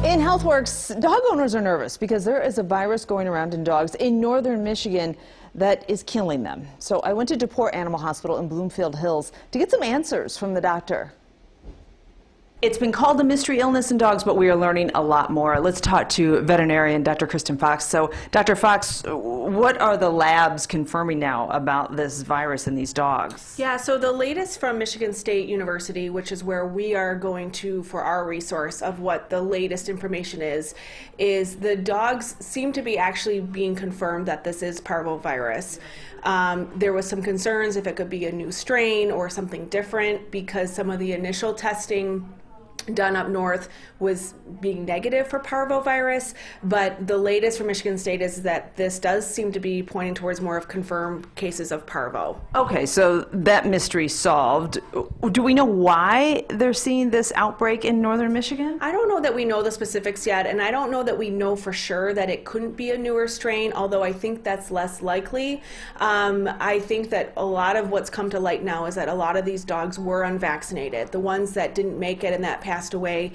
In HealthWorks, dog owners are nervous because there is a virus going around in dogs in northern Michigan that is killing them. So I went to DePort Animal Hospital in Bloomfield Hills to get some answers from the doctor. It's been called a mystery illness in dogs, but we are learning a lot more. Let's talk to veterinarian Dr. Kristen Fox. So, Dr. Fox, what are the labs confirming now about this virus in these dogs? Yeah, so the latest from Michigan State University, which is where we are going to for our resource of what the latest information is the dogs seem to be actually being confirmed that this is parvovirus. There was some concerns if it could be a new strain or something different because some of the initial testing done up north was being negative for parvovirus, but the latest from Michigan State is that this does seem to be pointing towards more of confirmed cases of parvo. Okay, so that mystery solved. Do we know why they're seeing this outbreak in northern Michigan? I don't know that we know the specifics yet, and I don't know that we know for sure that it couldn't be a newer strain, although I think that's less likely. I think that a lot of what's come to light now is that a lot of these dogs were unvaccinated. The ones that didn't make it and that passed away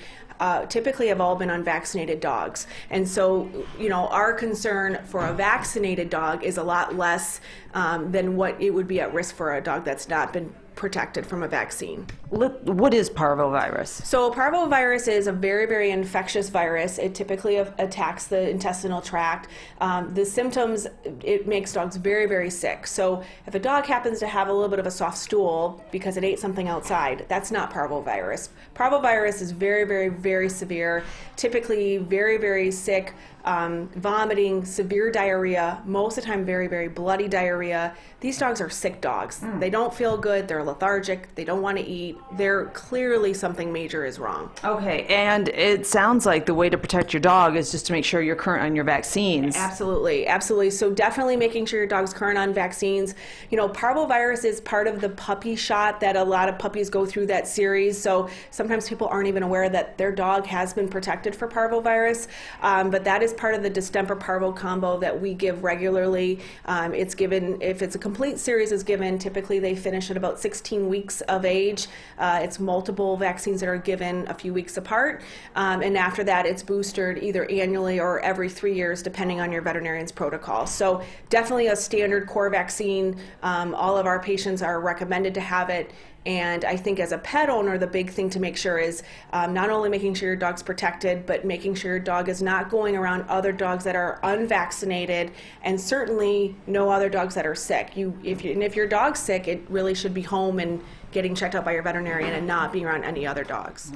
typically have all been unvaccinated dogs. And so, you know, our concern for a vaccinated dog is a lot less than what it would be at risk for a dog that's not been protected from a vaccine. What is parvovirus? So parvovirus is a very, very infectious virus. It typically attacks the intestinal tract. The symptoms, it makes dogs very, very sick. So if a dog happens to have a little bit of a soft stool because it ate something outside, that's not parvovirus. Parvovirus is very, very, very severe, typically very, very sick, vomiting, severe diarrhea, most of the time very, very bloody diarrhea. These dogs are sick dogs. They don't feel good, they're lethargic, they don't want to eat. They're clearly something major is wrong. Okay, and it sounds like the way to protect your dog is just to make sure you're current on your vaccines. Absolutely, absolutely. So definitely making sure your dog's current on vaccines. You know, parvovirus is part of the puppy shot that a lot of puppies go through that series. So sometimes people aren't even aware that their dog has been protected for parvovirus, but that is part of the distemper parvo combo that we give regularly. It's given, if it's a complete series is given, typically they finish at about 16 weeks of age. It's multiple vaccines that are given a few weeks apart, and after that it's boosted either annually or every 3 years depending on your veterinarian's protocol. So definitely a standard core vaccine. All of our patients are recommended to have it. And I think as a pet owner, the big thing to make sure is not only making sure your dog's protected, but making sure your dog is not going around other dogs that are unvaccinated, and certainly no other dogs that are sick. If your dog's sick, it really should be home and getting checked out by your veterinarian and not being around any other dogs.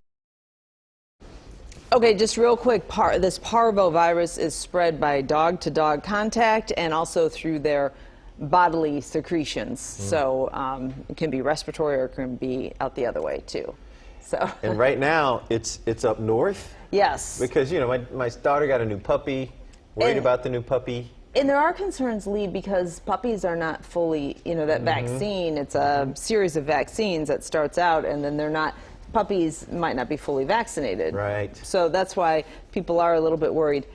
Okay, just real quick, this parvovirus is spread by dog-to-dog contact and also through their bodily secretions. So it can be respiratory or it can be out the other way too. So. And right now it's up north? Yes. Because, you know, my daughter got a new puppy, worried about the new puppy. And there are concerns, Lee, because puppies are not fully, you know, that vaccine, it's a series of vaccines that starts out and then they're not, puppies might not be fully vaccinated. Right. So that's why people are a little bit worried.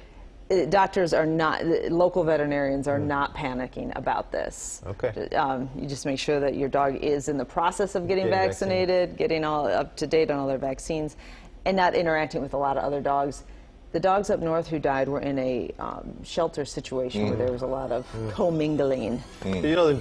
Doctors are not, local veterinarians are not panicking about this. Okay. You just make sure that your dog is in the process of getting vaccinated, getting all up to date on all their vaccines, and not interacting with a lot of other dogs. The dogs up north who died were in a shelter situation where there was a lot of commingling. You know, the